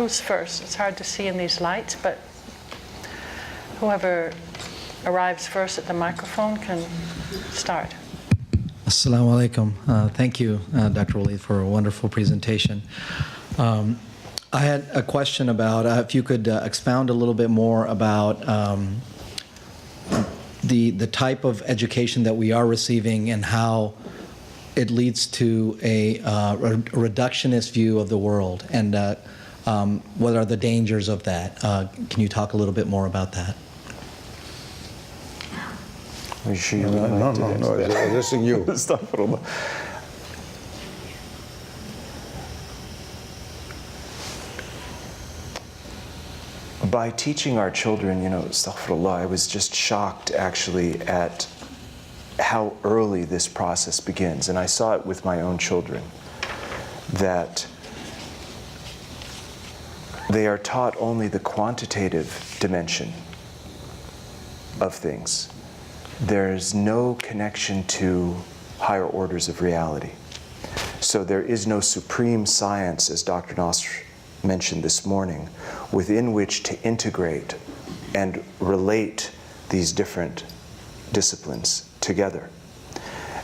Who's first? It's hard to see in these lights, but whoever arrives first at the microphone can start. Assalamu alaikum. Thank you, Dr. Walid, for a wonderful presentation. I had a question about if you could expound a little bit more about the type of education that we are receiving and how it leads to a reductionist view of the world, and what are the dangers of that? Can you talk a little bit more about that? Are you sure you No, addressing you. By teaching our children, astaghfirullah, I was just shocked actually at how early this process begins. And I saw it with my own children, that they are taught only the quantitative dimension of things. There's no connection to higher orders of reality. So there is no supreme science, as Dr. Nasr mentioned this morning, within which to integrate and relate these different disciplines together.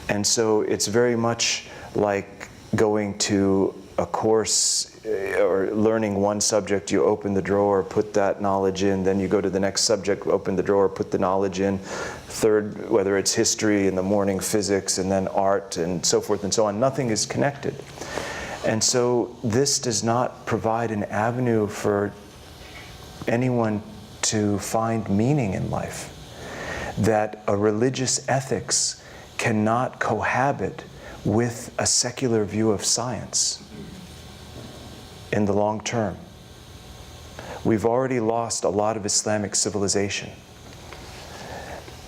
And so it's very much like going to a course or learning one subject. You open the drawer, put that knowledge in, then you go to the next subject, open the drawer, put the knowledge in. Third, whether it's history, in the morning physics, and then art, and so forth and so on. Nothing is connected. And so this does not provide an avenue for anyone to find meaning in life. That a religious ethics cannot cohabit with a secular view of science in the long term. We've already lost a lot of Islamic civilization.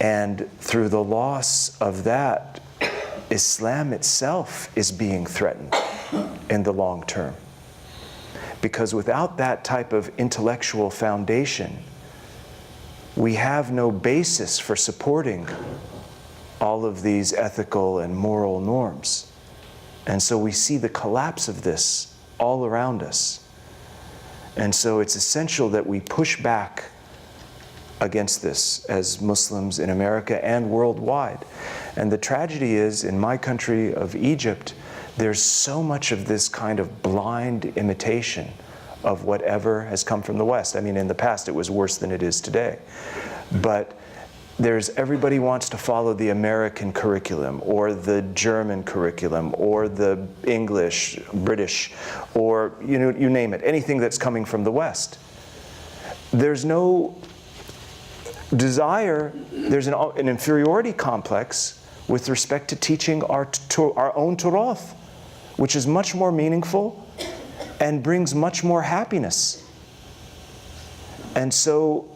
And through the loss of that, Islam itself is being threatened in the long term. Because without that type of intellectual foundation, we have no basis for supporting all of these ethical and moral norms. And so we see the collapse of this all around us. And so it's essential that we push back against this as Muslims in America and worldwide. And the tragedy is, in my country of Egypt, there's so much of this kind of blind imitation of whatever has come from the West. I mean, in the past it was worse than it is today. But everybody wants to follow the American curriculum, or the German curriculum, or the English, British, or you name it, anything that's coming from the West. There's no desire, there's an inferiority complex with respect to teaching our own Turath, which is much more meaningful and brings much more happiness. And so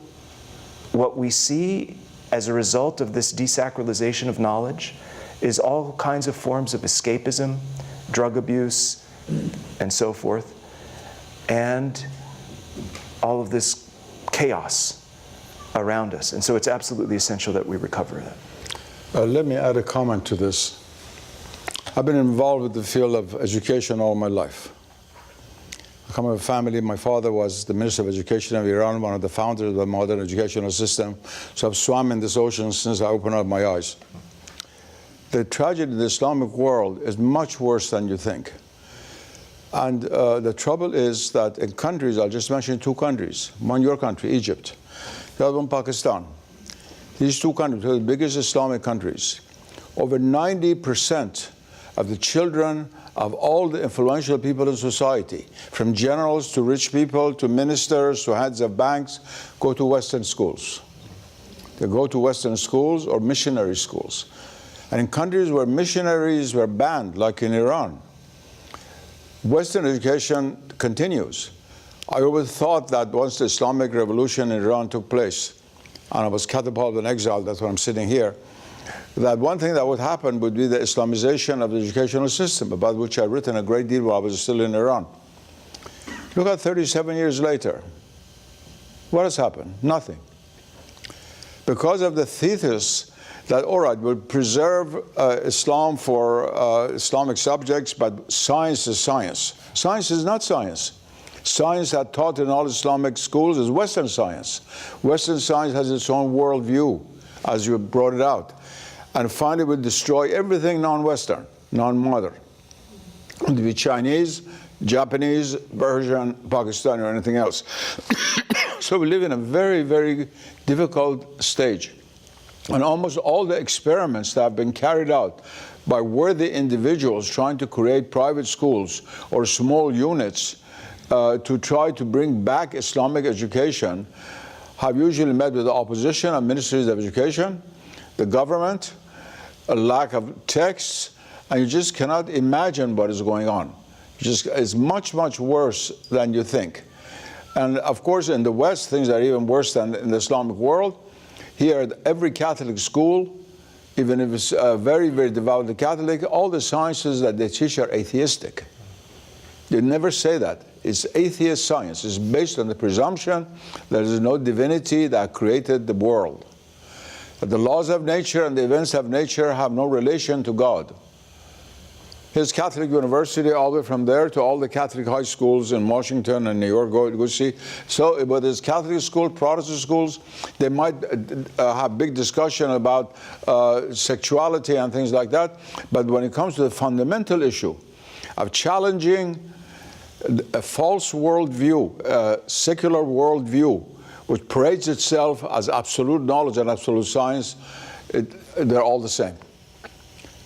what we see as a result of this desacralization of knowledge is all kinds of forms of escapism, drug abuse, and so forth, and all of this chaos around us. And so it's absolutely essential that we recover that. Let me add a comment to this. I've been involved with the field of education all my life. I come from a family, my father was the Minister of Education of Iran, one of the founders of the modern educational system. So I've swum in this ocean since I opened up my eyes. The tragedy in the Islamic world is much worse than you think. And the trouble is that in countries, I'll just mention two countries, one your country, Egypt, the other one Pakistan. These two countries are the biggest Islamic countries. Over 90% of the children of all the influential people in society, from generals to rich people to ministers to heads of banks, go to Western schools. They go to Western schools or missionary schools. And in countries where missionaries were banned, like in Iran, Western education continues. I always thought that once the Islamic Revolution in Iran took place, and I was catapulted in exile, that's why I'm sitting here, that one thing that would happen would be the Islamization of the educational system, about which I've written a great deal while I was still in Iran. Look at 37 years later. What has happened? Nothing. Because of the thesis that, all right, we'll preserve Islam for Islamic subjects, but science is science. Science is not science. Science that taught in all Islamic schools is Western science. Western science has its own worldview, as you brought it out. And finally, will destroy everything non-Western, non-modern. It could be Chinese, Japanese, Persian, Pakistani, or anything else. So we live in a very, very difficult stage. And almost all the experiments that have been carried out by worthy individuals trying to create private schools or small units to try to bring back Islamic education have usually met with the opposition of ministries of education, the government, a lack of texts, and you just cannot imagine what is going on. It's much, much worse than you think. And of course, in the West, things are even worse than in the Islamic world. Here, at every Catholic school, even if it's very, very devoutly Catholic, all the sciences that they teach are atheistic. They never say that. It's atheist science. It's based on the presumption there is no divinity that created the world. That the laws of nature and the events of nature have no relation to God. Here's Catholic University, all the way from there to all the Catholic high schools in Washington and New York, go see. So whether it's Catholic school, Protestant schools, they might have big discussion about sexuality and things like that. But when it comes to the fundamental issue of challenging a false worldview, a secular worldview, which parades itself as absolute knowledge and absolute science, they're all the same.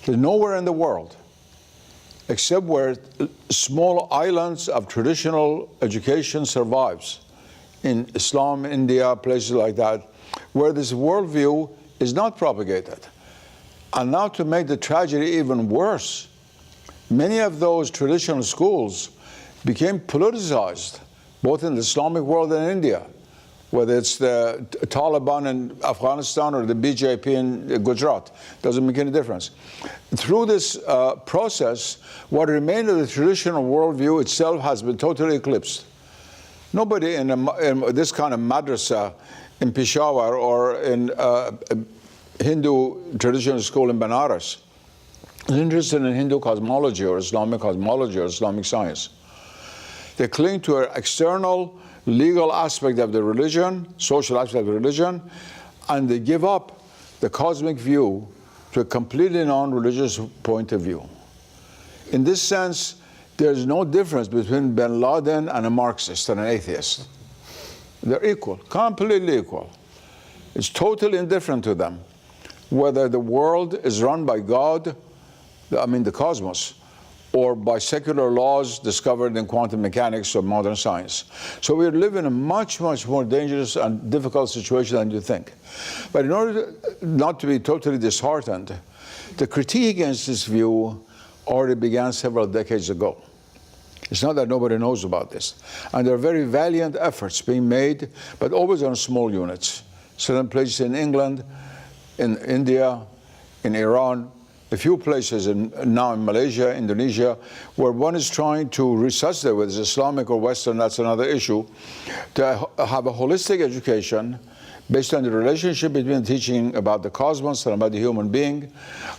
There's nowhere in the world, except where small islands of traditional education survives, in Islam, India, places like that, where this worldview is not propagated. And now to make the tragedy even worse, many of those traditional schools became politicized, both in the Islamic world and India, whether it's the Taliban in Afghanistan or the BJP in Gujarat. Doesn't make any difference. Through this process, what remained of the traditional worldview itself has been totally eclipsed. Nobody in this kind of madrasa in Peshawar or in a Hindu traditional school in Benares is interested in Hindu cosmology or Islamic science. They cling to an external legal aspect of the religion, social aspect of the religion, and they give up the cosmic view to a completely non-religious point of view. In this sense, there's no difference between bin Laden and a Marxist and an atheist. They're equal, completely equal. It's totally indifferent to them whether the world is run by God, the cosmos, or by secular laws discovered in quantum mechanics or modern science. So we live in a much, much more dangerous and difficult situation than you think. But in order not to be totally disheartened, the critique against this view already began several decades ago. It's not that nobody knows about this. And there are very valiant efforts being made, but always on small units. Certain places in England, in India, in Iran, a few places now in Malaysia, Indonesia, where one is trying to resuscitate, whether it's Islamic or Western, that's another issue, to have a holistic education based on the relationship between teaching about the cosmos and about the human being,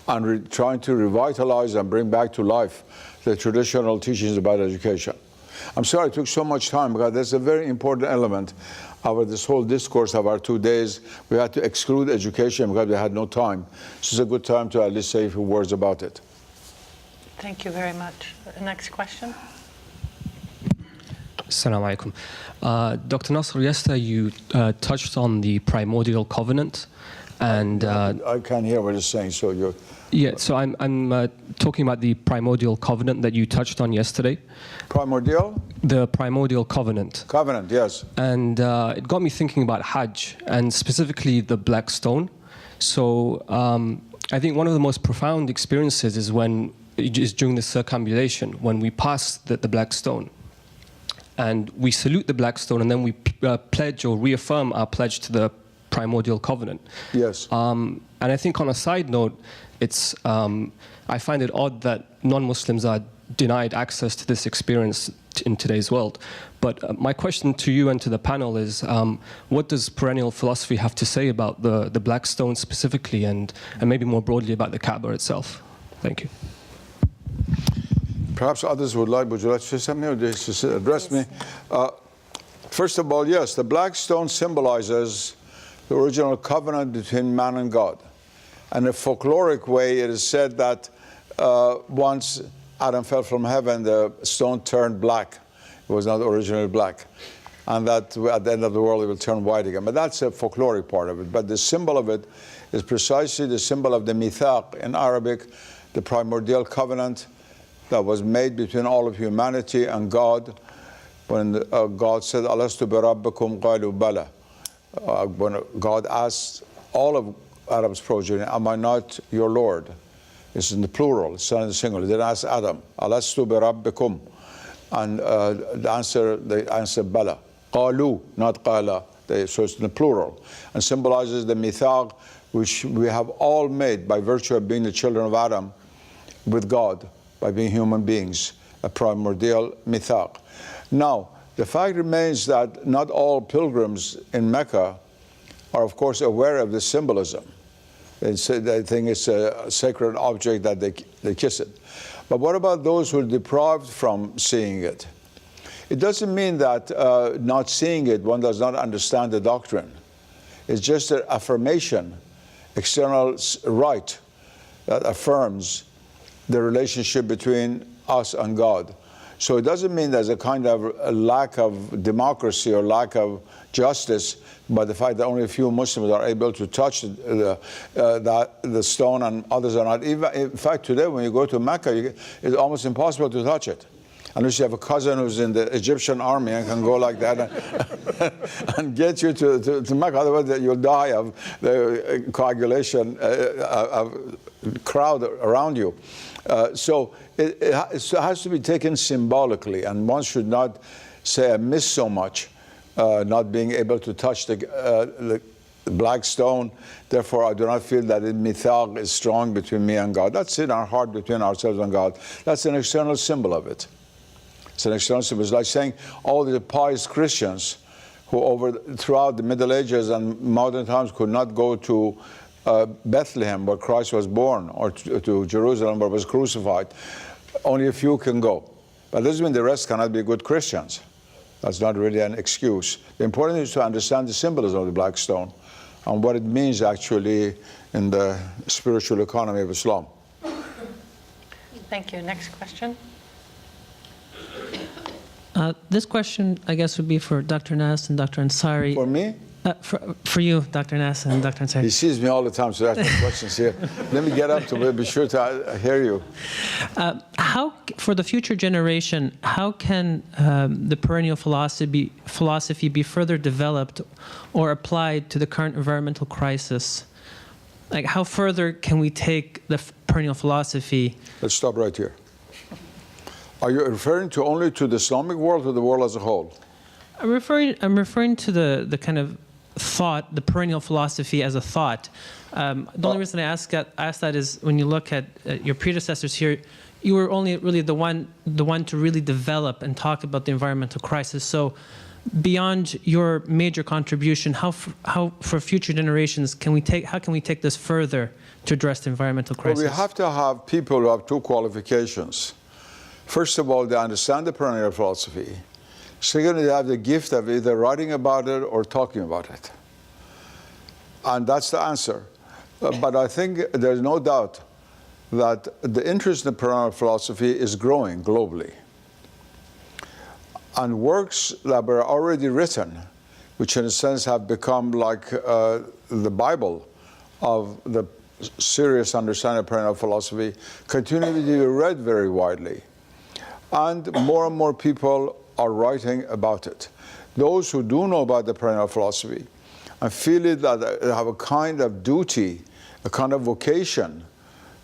and trying to revitalize and bring back to life the traditional teachings about education. I'm sorry it took so much time, because that's a very important element of this whole discourse of our 2 days. We had to exclude education because we had no time. So it's a good time to at least say a few words about it. Thank you very much. Next question. Assalamu alaikum. Dr. Nasr, yesterday you touched on the primordial covenant, and I can't hear what you're saying, so you're... Yeah, so I'm talking about the primordial covenant that you touched on yesterday. Primordial? The primordial covenant. Covenant, yes. And it got me thinking about Hajj, and specifically the Blackstone. So I think one of the most profound experiences is during the circumambulation, when we pass the Blackstone. And we salute the Blackstone, and then we pledge or reaffirm our pledge to the primordial covenant. Yes. And I think on a side note, I find it odd that non-Muslims are denied access to this experience in today's world. But my question to you and to the panel is, what does perennial philosophy have to say about the Blackstone specifically, and maybe more broadly about the Kaaba itself? Thank you. Perhaps others would like to say something or just address me. First of all, yes, the Blackstone symbolizes the original covenant between man and God. And in a folkloric way, it is said that once Adam fell from heaven, the stone turned black. It was not originally black. And that at the end of the world, it will turn white again. But that's a folkloric part of it. But the symbol of it is precisely the symbol of the mithaq in Arabic, the primordial covenant that was made between all of humanity and God, when God said, Alastu bi rabbikum qalu bala. When God asked all of Adam's progeny, am I not your Lord? It's in the plural, it's not in the singular. He didn't ask Adam, Alastu bi rabbikum. And the answer bala. Qalu, not qala. So it's in the plural. And symbolizes the mithaq, which we have all made by virtue of being the children of Adam with God, by being human beings, a primordial mithaq. Now, the fact remains that not all pilgrims in Mecca are, of course, aware of the symbolism. They think it's a sacred object that they kiss it. But what about those who are deprived from seeing it? It doesn't mean that not seeing it, one does not understand the doctrine. It's just an affirmation, external right that affirms the relationship between us and God. So it doesn't mean there's a kind of a lack of democracy or lack of justice by the fact that only a few Muslims are able to touch the stone and others are not. Even, in fact, today when you go to Mecca, it's almost impossible to touch it. Unless you have a cousin who's in the Egyptian army and can go like that and get you to Mecca. Otherwise, you'll die of the coagulation of crowd around you. So it has to be taken symbolically, and one should not say, I miss so much not being able to touch the Blackstone, therefore I do not feel that the mithaq is strong between me and God. That's in our heart between ourselves and God. That's an external symbol of it. It's an external symbol. It's like saying all the pious Christians who throughout the Middle Ages and modern times could not go to Bethlehem where Christ was born, or to Jerusalem where he was crucified. Only a few can go. But that doesn't mean the rest cannot be good Christians. That's not really an excuse. The important thing is to understand the symbolism of the Blackstone and what it means actually in the spiritual economy of Islam. Thank you. Next question. This question, I guess, would be for Dr. Nass and Dr. Ansary. For me? For you, Dr. Nass and Dr. Ansary. He sees me all the time, so that's the questions here. Let me get up to be sure to hear you. How, for the future generation, how can the perennial philosophy be further developed or applied to the current environmental crisis? Like, how further can we take the perennial philosophy? Let's stop right here. Are you referring to only to the Islamic world or the world as a whole? I'm referring to the kind of thought, the perennial philosophy as a thought. The only reason I ask that is when you look at your predecessors here, you were only really the one to really develop and talk about the environmental crisis. So beyond your major contribution, how for future generations how can we take this further to address the environmental crisis? Well, we have to have people who have two qualifications. First of all, they understand the perennial philosophy. Secondly, they have the gift of either writing about it or talking about it. And that's the answer. But I think there's no doubt that the interest in the perennial philosophy is growing globally. And works that were already written, which in a sense have become like the Bible of the serious understanding of perennial philosophy, continue to be read very widely. And more people are writing about it. Those who do know about the perennial philosophy and feel it that they have a kind of duty, a kind of vocation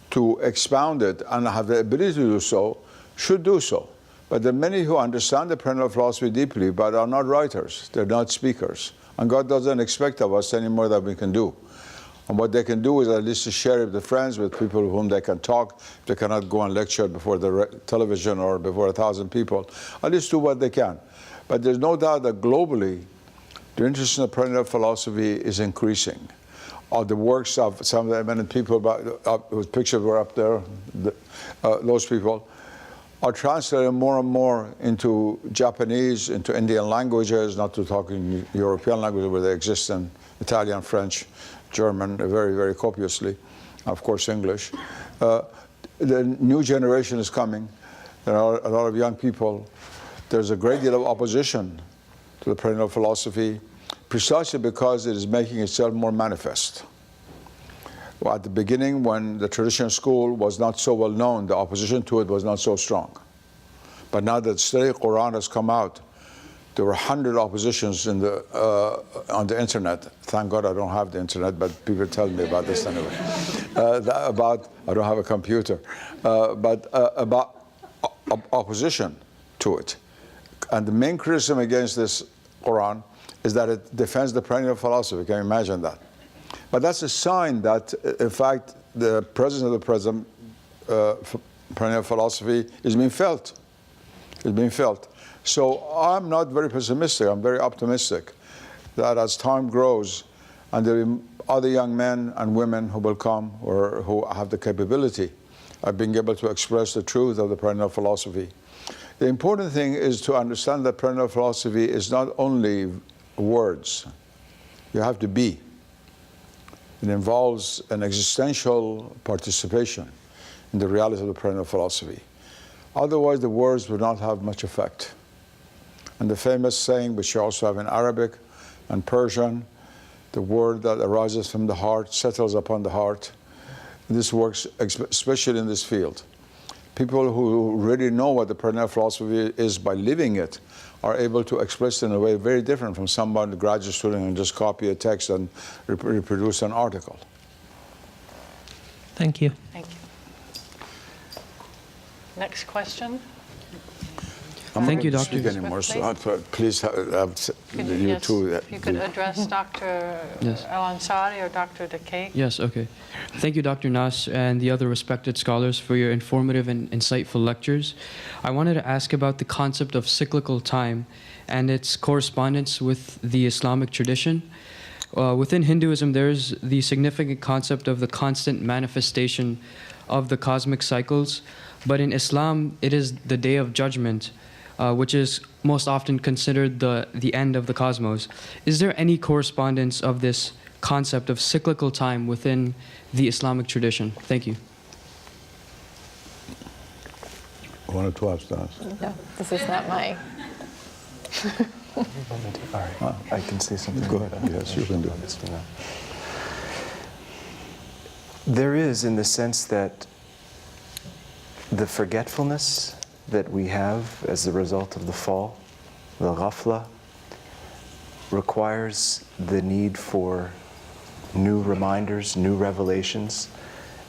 to expound it and have the ability to do so, should do so. But there are many who understand the perennial philosophy deeply but are not writers, they're not speakers. And God doesn't expect of us any more than we can do. And what they can do is at least to share it with friends, with people with whom they can talk. If they cannot go and lecture before the television or before 1,000 people, at least do what they can. But there's no doubt that globally, the interest in the perennial philosophy is increasing. The works of some of the eminent people whose pictures were up there, those people, are translated more and more into Japanese, into Indian languages, not to talk in European languages where they exist in Italian, French, German, very, very copiously, of course, English. The new generation is coming. There are a lot of young people. There's a great deal of opposition to the perennial philosophy, precisely because it is making itself more manifest. Well, at the beginning, when the traditional school was not so well known, the opposition to it was not so strong. But now that the study of Quran has come out, there were 100 oppositions in the, on the internet. Thank God I don't have the internet, but people tell me about this anyway. I don't have a computer, but about opposition to it. And the main criticism against this Quran is that it defends the perennial philosophy. Can you imagine that? But that's a sign that, in fact, the presence of the present perennial philosophy is being felt. It's being felt. So I'm not very pessimistic. I'm very optimistic that as time grows, and there are other young men and women who will come or who have the capability of being able to express the truth of the perennial philosophy. The important thing is to understand that perennial philosophy is not only words. You have to be. It involves an existential participation in the reality of the perennial philosophy. Otherwise, the words would not have much effect. And the famous saying, which you also have in Arabic and Persian, the word that arises from the heart settles upon the heart. This works especially in this field. People who really know what the perennial philosophy is by living it are able to express it in a way very different from someone, a graduate student, and just copy a text and reproduce an article. Thank you. Thank you. Next question. Thank you, Doctor. Speak anymore, so please you Yes, too. if you could address Dr. Yes. El-Ansary or Dr. Dakay. Yes, okay. Thank you, Dr. Nas, and the other respected scholars for your informative and insightful lectures. I wanted to ask about the concept of cyclical time and its correspondence with the Islamic tradition. Within Hinduism, there's the significant concept of the constant manifestation of the cosmic cycles, but in Islam, it is the Day of Judgment, which is most often considered the end of the cosmos. Is there any correspondence of this concept of cyclical time within the Islamic tradition? Thank you. One or two abstinence. No, this is not my. All right. I can say something. Go ahead. Yes, you can do it. There is, in the sense that the forgetfulness that we have as a result of the fall, the ghafla, requires the need for new reminders, new revelations,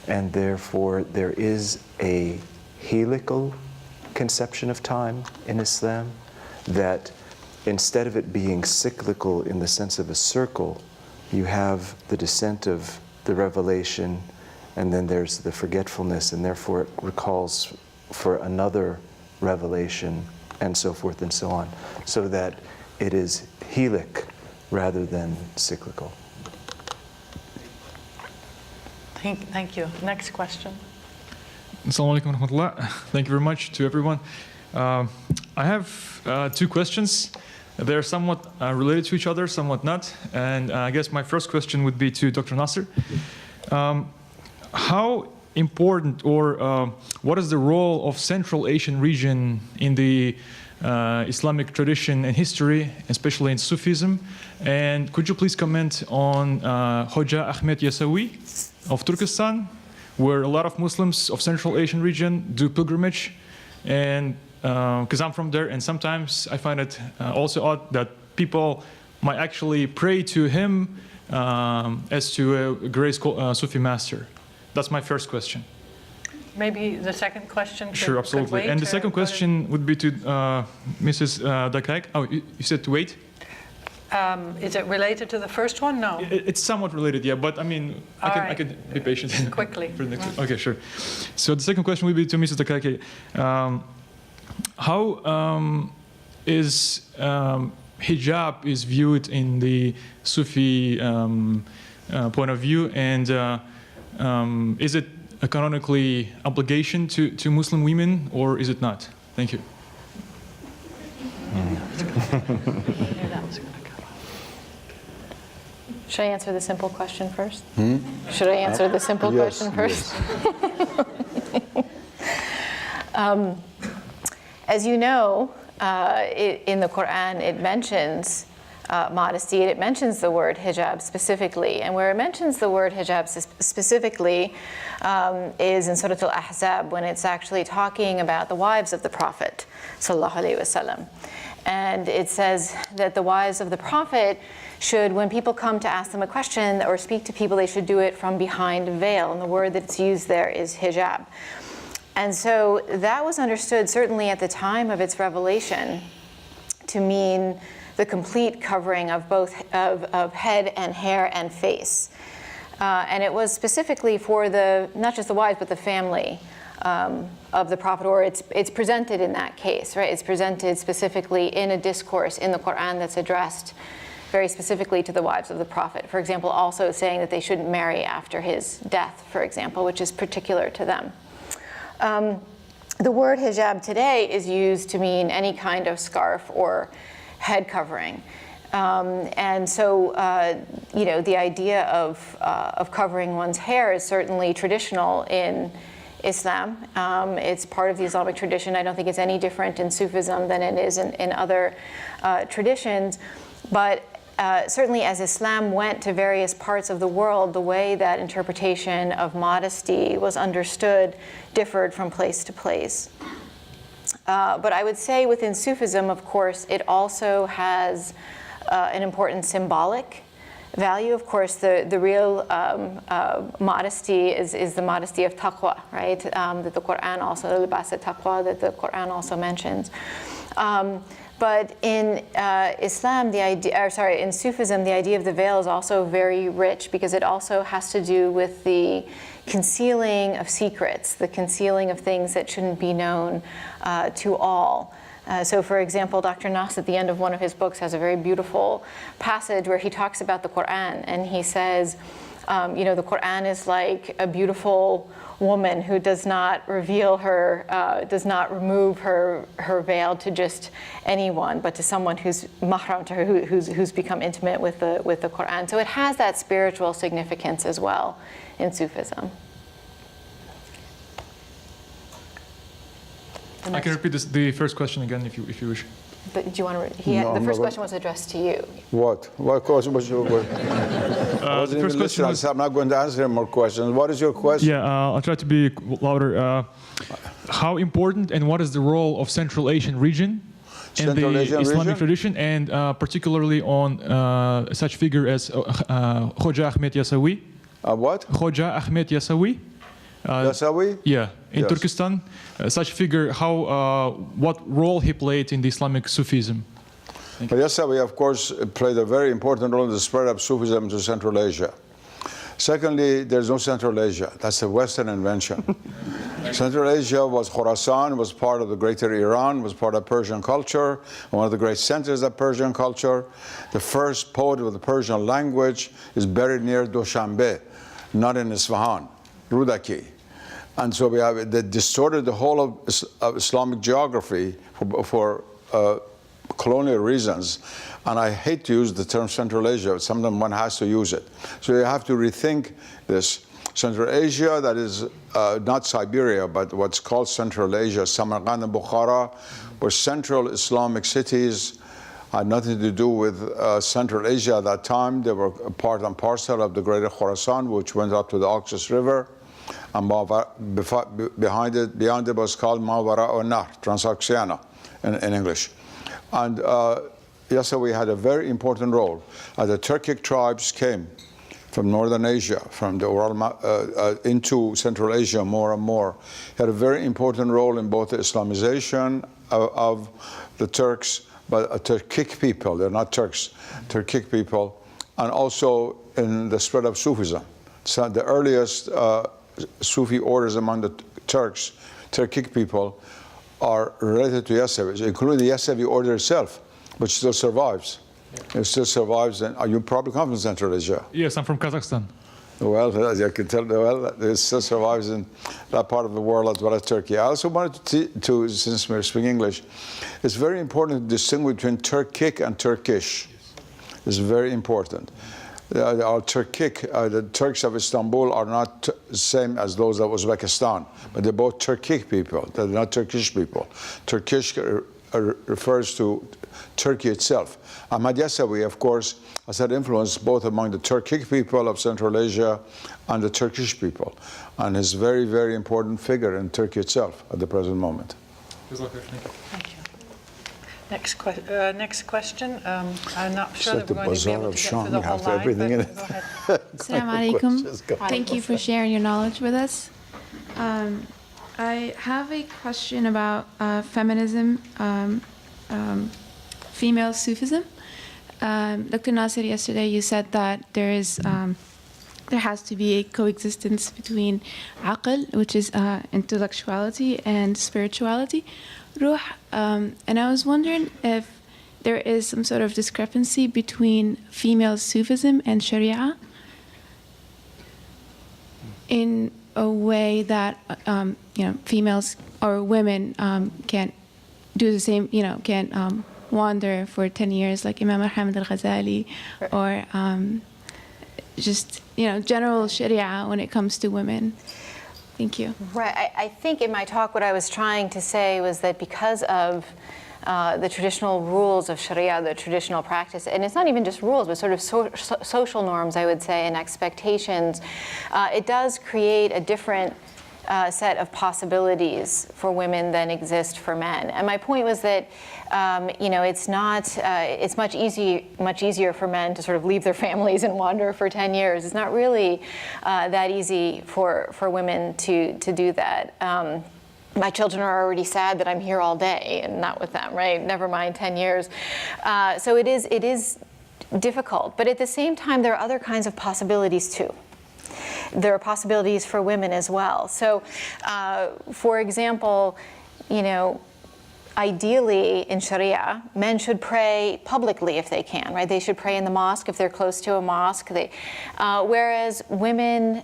and therefore there is a helical conception of time in Islam, that instead of it being cyclical in the sense of a circle, you have the descent of the revelation, and then there's the forgetfulness, and therefore it recalls for another revelation, and so forth and so on, so that it is helic rather than cyclical. Thank you. Next question. Assalamu alaikum wa rahmatullah. Thank you very much to everyone. I have two questions. They're somewhat related to each other, somewhat not. And I guess my first question would be to Dr. Nasser. How important, or what is the role of Central Asian region in the Islamic tradition and history, especially in Sufism? And could you please comment on Hoja Ahmed Yasawi of Turkestan, where a lot of Muslims of Central Asian region do pilgrimage? And because I'm from there, and sometimes I find it also odd that people might actually pray to him as to a great Sufi master. That's my first question. Maybe the second question could, Sure, absolutely. could wait, And the second question would be to Mrs. Dakay. Oh, you said to wait? Is it related to the first one? No. It's somewhat related, yeah, but I mean, I could be patient. Quickly. For the next one. Okay, sure. So the second question would be to Mrs. Dakay. How is hijab is viewed in the Sufi point of view, and is it a canonically obligation to Muslim women, or is it not? Thank you. Should I answer the simple question first? Should I answer the simple Yes, question first? As you know, in the Quran, it mentions modesty. It mentions the word hijab specifically. And where it mentions the word hijab specifically is in Surah Al-Ahzab, when it's actually talking about the wives of the Prophet, sallallahu alaihi wasallam. And it says that the wives of the Prophet should, when people come to ask them a question or speak to people, they should do it from behind a veil. And the word that's used there is hijab. And so that was understood, certainly at the time of its revelation, to mean the complete covering of both of head and hair and face. And it was specifically for the, not just the wives, but the family of the Prophet, or it's presented in that case, right? It's presented specifically in a discourse in the Quran that's addressed very specifically to the wives of the Prophet. For example, also saying that they shouldn't marry after his death, for example, which is particular to them. The word hijab today is used to mean any kind of scarf or head covering. And so, you know, the idea of covering one's hair is certainly traditional in Islam. It's part of the Islamic tradition. I don't think it's any different in Sufism than it is in other traditions. But certainly as Islam went to various parts of the world, the way that interpretation of modesty was understood differed from place to place. But I would say within Sufism, of course, it also has an important symbolic value. Of course, the real modesty is the modesty of taqwa, right? That the Quran also, libas taqwa, that the Quran also mentions. But in Islam, in Sufism, the idea of the veil is also very rich because it also has to do with the concealing of secrets, the concealing of things that shouldn't be known to all. So for example, Dr. Nas at the end of one of his books has a very beautiful passage where he talks about the Quran, and he says, you know, the Quran is like a beautiful woman who does not reveal her, does not remove her veil to just anyone, but to someone who's mahram to her, who's become intimate with the Quran. So it has that spiritual significance as well in Sufism. I can repeat the first question again if you wish. But do you want to? The first question was addressed to you. What? What question was your question? I wasn't even listening. I said I'm not going to answer more questions. What is your question? Yeah, I'll try to be louder. How important and what is the role of Central Asian region in the Islamic tradition, and particularly on such figure as Khoja Ahmed Yasawi? What? Khoja Ahmed Yasawi. Yasawi? Yeah, in Yes. Turkestan, such figure, what role he played in the Islamic Sufism? Well, Yasawi, of course, played a very important role in the spread of Sufism to Central Asia. Secondly, there's no Central Asia. That's a Western invention. Central Asia was Khorasan, was part of the greater Iran, was part of Persian culture, one of the great centers of Persian culture. The first poet of the Persian language is buried near Dushanbe, not in Isfahan, Rudaki. And so we have that distorted the whole of Islamic geography for colonial reasons. And I hate to use the term Central Asia, but sometimes one has to use it. So you have to rethink this. Central Asia, that is not Siberia, but what's called Central Asia, Samarkand and Bukhara, were central Islamic cities, had nothing to do with Central Asia at that time. They were a part and parcel of the greater Khorasan, which went up to the Oxus River. And beyond it was called Mawara or Nahr, Transoxiana in English. And Yasawi had a very important role. The Turkic tribes came from Northern Asia, from the Ural into Central Asia more and more. He had a very important role in both the Islamization of the Turks, but Turkic people, they're not Turks, Turkic people, and also in the spread of Sufism. So the earliest Sufi orders among the Turks, Turkic people, are related to Yasavi, including the Yasavi order itself, which still survives. It still survives, and you probably come from Central Asia. Yes, I'm from Kazakhstan. Well, as you can tell, well, it still survives in that part of the world as well as Turkey. I also wanted to since we're speaking English, it's very important to distinguish between Turkic and Turkish. It's very important. Our Turkic, the Turks of Istanbul are not the same as those of Uzbekistan, but they're both Turkic people. They're not Turkish people. Turkish refers to Turkey itself. Ahmad Yasawi, of course, has had influence both among the Turkic people of Central Asia and the Turkish people, and is a very, very important figure in Turkey itself at the present moment. Thank you. Next question. I'm not sure that we're going to be able to get through the whole line, everything in but it. go ahead. Assalamu alaikum. Thank you for sharing your knowledge with us. I have a question about feminism, female Sufism. Dr. Nasir, yesterday you said that there has to be a coexistence between aql, which is intellectuality, and spirituality, ruh. And I was wondering if there is some sort of discrepancy between female Sufism and Sharia in a way that females or women can't do the same, can't wander for 10 years like Imam Muhammad al-Ghazali, or just general Sharia when it comes to women. Thank you. Right. I think in my talk what I was trying to say was that because of the traditional rules of Sharia, the traditional practice, and it's not even just rules, but sort of social norms, I would say, and expectations, it does create a different set of possibilities for women than exist for men. And my point was that it's much easier for men to sort of leave their families and wander for 10 years. It's not really that easy for women to do that. My children are already sad that I'm here all day and not with them, right? Never mind 10 years. So it is difficult. But at the same time, there are other kinds of possibilities too. There are possibilities for women as well. So, for example, ideally in Sharia, men should pray publicly if they can, right? They should pray in the mosque if they're close to a mosque. Whereas women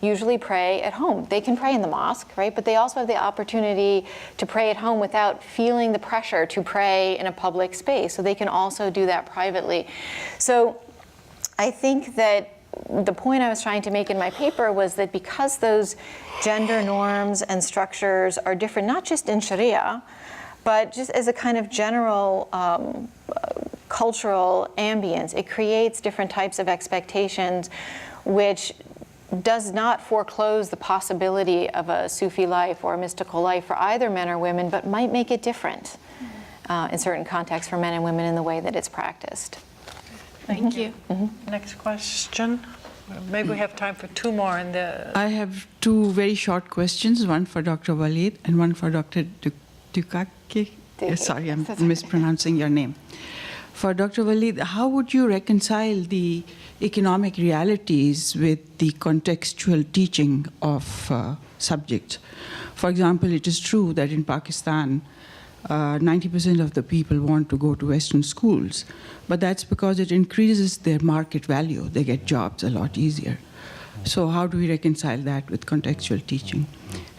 usually pray at home. They can pray in the mosque, right? But they also have the opportunity to pray at home without feeling the pressure to pray in a public space. So they can also do that privately. So I think that the point I was trying to make in my paper was that because those gender norms and structures are different, not just in Sharia, but just as a kind of general cultural ambience, it creates different types of expectations, which does not foreclose the possibility of a Sufi life or a mystical life for either men or women, but might make it different in certain contexts for men and women in the way that it's practiced. Thank you. Next question. Maybe we have time for two more. I have two very short questions, one for Dr. Walid and one for Dr. Dukake. Sorry, I'm mispronouncing your name. For Dr. Walid, how would you reconcile the economic realities with the contextual teaching of subjects? For example, it is true that in Pakistan, 90% of the people want to go to Western schools, but that's because it increases their market value. They get jobs a lot easier. So how do we reconcile that with contextual teaching?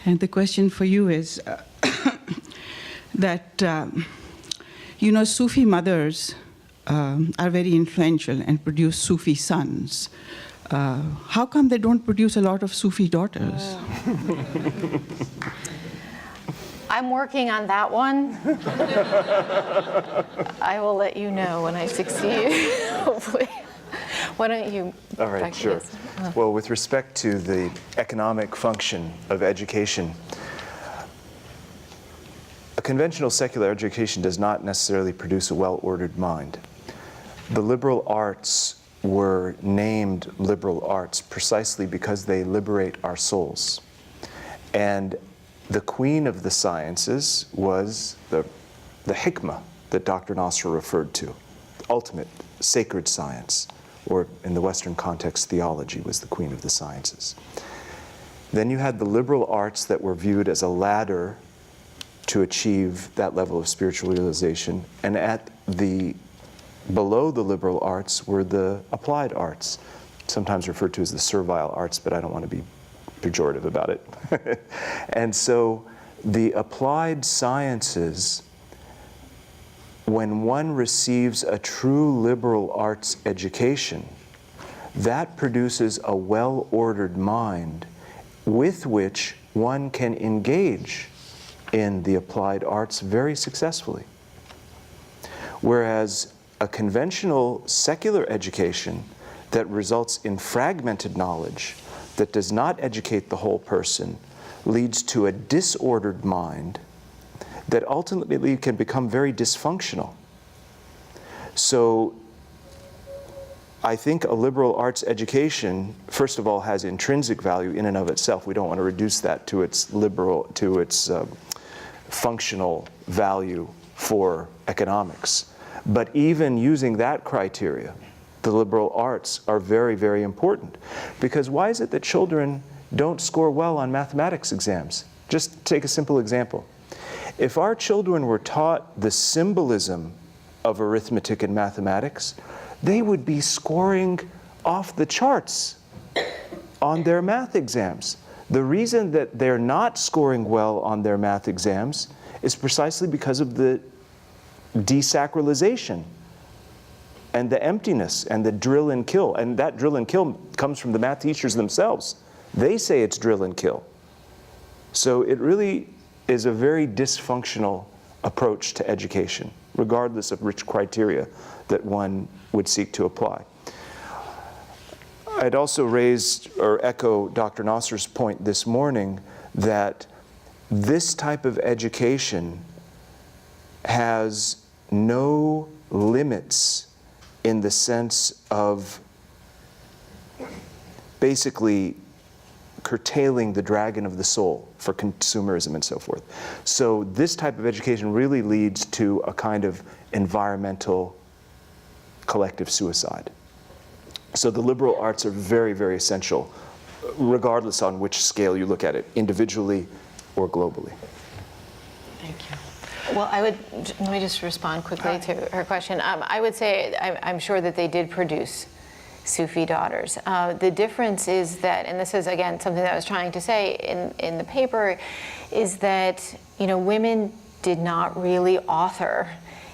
And the question for you is that, Sufi mothers are very influential and produce Sufi sons. How come they don't produce a lot of Sufi daughters? I'm working on that one. I will let you know when I succeed, hopefully. Why don't you? All right, sure. Well, with respect to the economic function of education, a conventional secular education does not necessarily produce a well-ordered mind. The liberal arts were named liberal arts precisely because they liberate our souls. And the queen of the sciences was the hikmah that Dr. Nasr referred to, ultimate sacred science, or in the Western context, theology was the queen of the sciences. Then you had the liberal arts that were viewed as a ladder to achieve that level of spiritual realization, and below the liberal arts were the applied arts, sometimes referred to as the servile arts, but I don't want to be pejorative about it. And so the applied sciences, when one receives a true liberal arts education, that produces a well-ordered mind with which one can engage in the applied arts very successfully. Whereas a conventional secular education that results in fragmented knowledge, that does not educate the whole person, leads to a disordered mind that ultimately can become very dysfunctional. So I think a liberal arts education, first of all, has intrinsic value in and of itself. We don't want to reduce that to its functional value for economics. But even using that criteria, the liberal arts are very, very important. Because why is it that children don't score well on mathematics exams? Just take a simple example. If our children were taught the symbolism of arithmetic and mathematics, they would be scoring off the charts on their math exams. The reason that they're not scoring well on their math exams is precisely because of the desacralization and the emptiness and the drill and kill. And that drill and kill comes from the math teachers themselves. They say it's drill and kill. So it really is a very dysfunctional approach to education, regardless of which criteria that one would seek to apply. I'd also raised or echo Dr. Nasser's point this morning that this type of education has no limits in the sense of basically curtailing the dragon of the soul for consumerism and so forth. So this type of education really leads to a kind of environmental collective suicide. So the liberal arts are very, very essential, regardless on which scale you look at it, individually or globally. Thank you. Well, let me just respond quickly to her question. I would say I'm sure that they did produce Sufi daughters. The difference is that, and this is again something that I was trying to say in the paper, is that women did not really author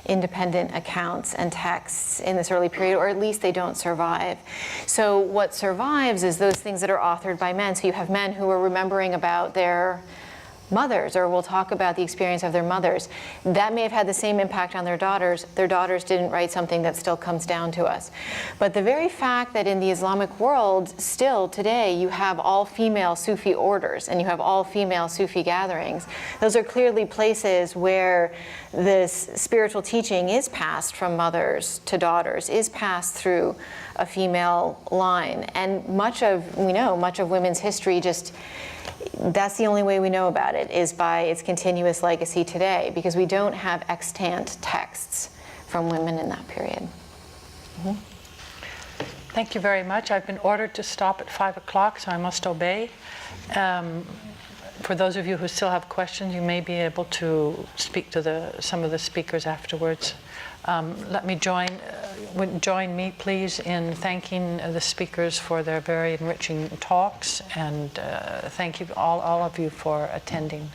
independent accounts and texts in this early period, or at least they don't survive. So what survives is those things that are authored by men. So you have men who are remembering about their mothers, or will talk about the experience of their mothers. That may have had the same impact on their daughters. Their daughters didn't write something that still comes down to us. But the very fact that in the Islamic world, still today, you have all-female Sufi orders and you have all-female Sufi gatherings, those are clearly places where this spiritual teaching is passed from mothers to daughters, is passed through a female line. And much of women's history that's the only way we know about it, is by its continuous legacy today, because we don't have extant texts from women in that period. Mm-hmm. Thank you very much. I've been ordered to stop at 5 o'clock, so I must obey. For those of you who still have questions, you may be able to speak to some of the speakers afterwards. Let me join me, please, in thanking the speakers for their very enriching talks, and thank you all of you for attending.